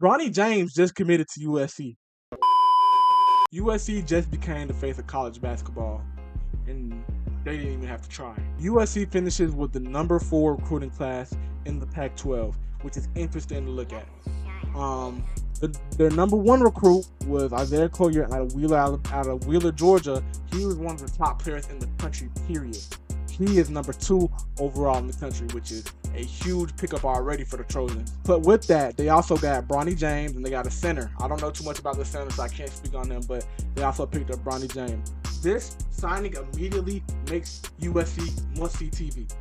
Bronny James just committed to USC. USC just became the face of college basketball, and they didn't even have to try. USC finishes with the number 4 recruiting class in the Pac-12, which is interesting to look at. Their number 1 recruit was Isaiah Collier out of Wheeler, Georgia. He was one of the top players in the country, period. He is number 2 overall in the country, which is a huge pickup already for the Trojans. But with that, they also got Bronny James, and they got a center. I don't know too much about the center, so I can't speak on them, but they also picked up Bronny James. This signing immediately makes USC must-see TV.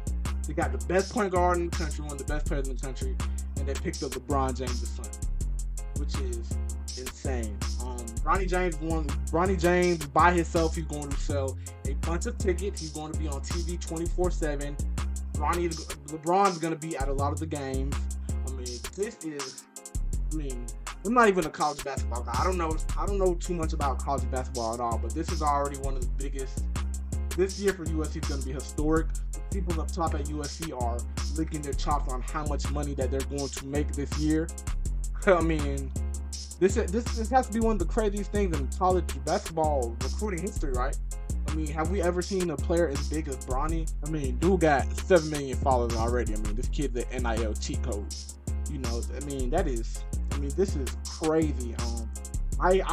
They got the best point guard in the country, one of the best players in the country, and they picked up LeBron James' son, which is insane. Bronny James by himself, he's going to sell a bunch of tickets. He's going to be on TV 24/7. LeBron's going to be at a lot of the games. I'm not even a college basketball guy. I don't know too much about college basketball at all, but this is already one of the biggest. This year for USC is going to be historic. The people up top at USC are licking their chops on how much money that they're going to make this year. This has to be one of the craziest things in college basketball recruiting history, right? Have we ever seen a player as big as Bronny? Dude got 7 million followers already. This kid's an NIL cheat code. This is crazy. I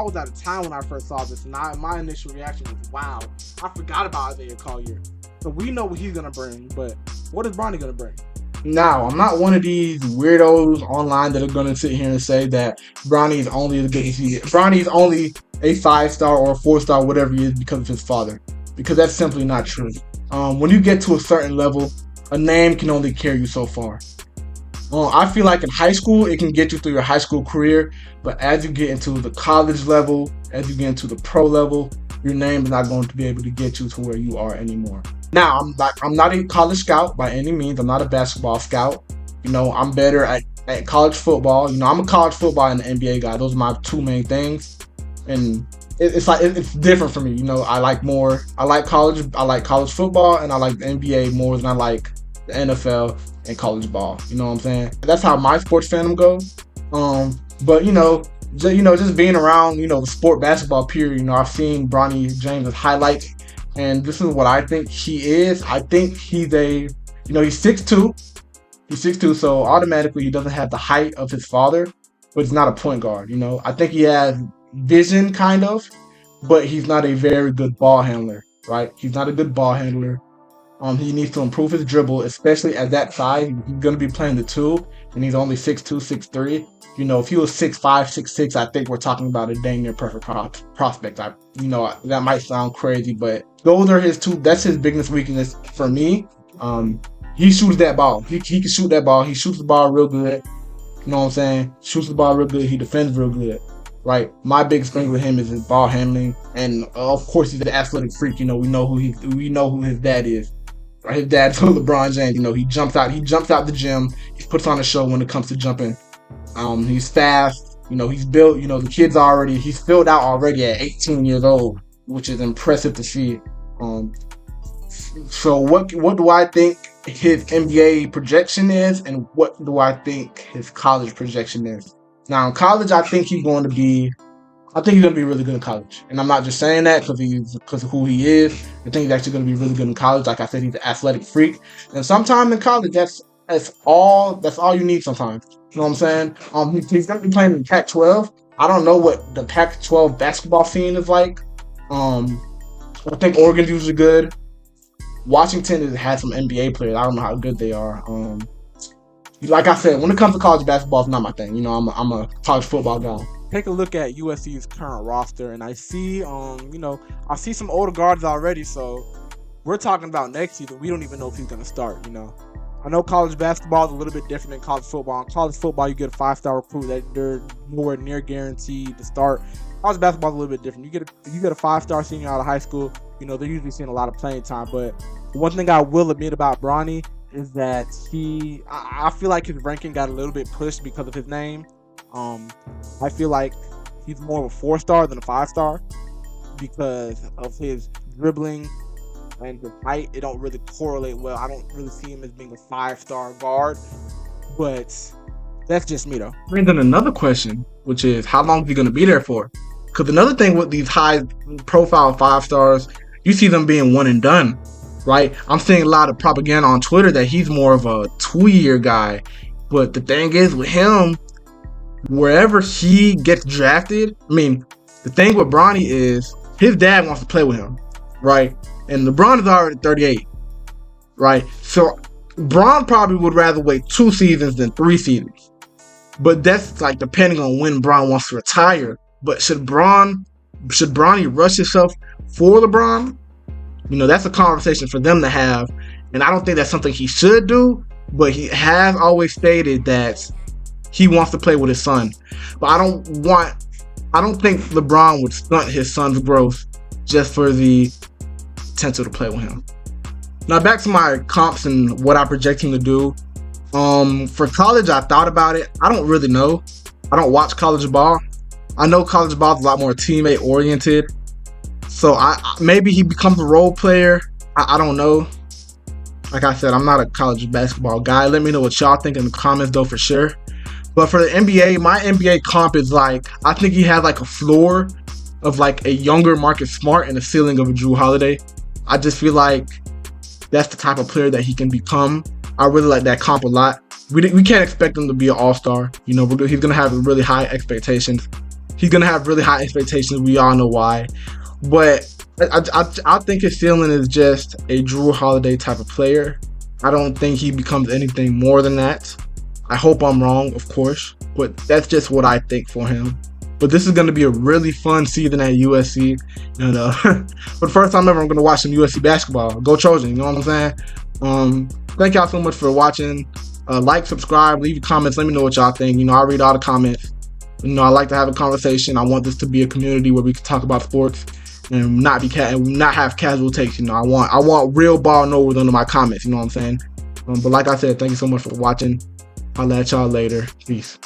was out of town when I first saw this, and my initial reaction was, wow, I forgot about Isaiah Collier. So we know what he's gonna bring, but what is Bronny gonna bring? Now, I'm not one of these weirdos online that are going to sit here and say that Bronny is only as good as he is. Bronny is only a 5-star or a 4-star, whatever he is, because of his father. Because that's simply not true. When you get to a certain level, a name can only carry you so far. I feel like in high school, it can get you through your high school career, but as you get into the college level, as you get into the pro level, your name is not going to be able to get you to where you are anymore. Now, I'm not a college scout by any means. I'm not a basketball scout. I'm better at college football. I'm a college football and an NBA guy. Those are my 2 main things. And it's different for me. I like college football, and I like the NBA more than I like the NFL and college ball. You know what I'm saying? That's how my sports fandom goes. But just being around, the sport basketball period, I've seen Bronny James' highlights, and this is what I think he is. I think he's he's 6'2". He's 6'2", so automatically he doesn't have the height of his father, but he's not a point guard. I think he has vision, kind of, but he's not a very good ball handler, right? He's not a good ball handler. He needs to improve his dribble, especially at that size. He's going to be playing the 2, and he's only 6'2", 6'3". If he was 6'5", 6'6", I think we're talking about a dang near perfect prospect. That might sound crazy, but those are his 2. That's his biggest weakness for me. He shoots that ball. He can shoot that ball. He shoots the ball real good. You know what I'm saying? Shoots the ball real good. He defends real good. Right. My biggest thing with him is his ball handling, and of course he's an athletic freak. We know who his dad is. His dad's LeBron James. He jumps out the gym. He puts on a show when it comes to jumping. He's fast. He's built. He's filled out already at 18 years old, which is impressive to see. So what do I think his NBA projection is, and what do I think his college projection is? Now in college, I think he's going to be really good in college, and I'm not just saying that because of who he is. I think he's actually going to be really good in college. Like I said, he's an athletic freak, and sometimes in college, that's all you need. Sometimes, you know what I'm saying? He's going to be playing in the Pac-12. I don't know what the Pac-12 basketball scene is like. I think Oregon's usually good. Washington has had some NBA players. I don't know how good they are. Like I said, when it comes to college basketball, it's not my thing. I'm a college football guy. Take a look at USC's current roster, and I see, I see some older guards already. So we're talking about next season. We don't even know if he's gonna start. I know college basketball is a little bit different than college football. In college football, you get a 5-star recruit that they're more near guaranteed to start. College basketball is a little bit different. You get a 5-star senior out of high school. They're usually seeing a lot of playing time. But one thing I will admit about Bronny is that I feel like his ranking got a little bit pushed because of his name. I feel like he's more of a 4-star than a 5-star because of his dribbling and his height. It don't really correlate well. I don't really see him as being a 5-star guard, but That's just me though. Brings in another question, which is how long is he going to be there for? Because another thing with these high-profile 5 stars, you see them being one and done, right? I'm seeing a lot of propaganda on Twitter that he's more of a 2-year guy. But the thing is with him, wherever he gets drafted, I mean, the thing with Bronny is his dad wants to play with him, right? And LeBron is already 38, right? So Bron probably would rather wait 2 seasons than 3 seasons. But that's like depending on when Bron wants to retire. But should Bronny rush himself for LeBron? You know, that's a conversation for them to have. And I don't think that's something he should do. But he has always stated that he wants to play with his son. But I don't think LeBron would stunt his son's growth just for the potential to play with him. Now back to my comps and what I project him to do. For college, I thought about it. I don't really know. I don't watch college ball. I know college ball is a lot more teammate oriented. So maybe he becomes a role player. I don't know. Like I said, I'm not a college basketball guy. Let me know what y'all think in the comments though for sure. But for the NBA, my NBA comp is like, I think he has like a floor of like a younger Marcus Smart and a ceiling of a Drew Holiday. I just feel like that's the type of player that he can become. I really like that comp a lot. We can't expect him to be an all-star. You know, he's going to have really high expectations. He's going to have really high expectations. We all know why. But I think his ceiling is just a Drew Holiday type of player. I don't think he becomes anything more than that. I hope I'm wrong, of course. But that's just what I think for him. But this is going to be a really fun season at USC. And for the first time ever, I'm going to watch some USC basketball. Go Trojans, you know what I'm saying? Thank y'all so much for watching. Like, subscribe, leave your comments. Let me know what y'all think. You know, I read all the comments. You know, I like to have a conversation. I want this to be a community where we can talk about sports and not have casual takes. You know, I want real ball knowers under my comments. You know what I'm saying? But like I said, thank you so much for watching. I'll let y'all later. Peace.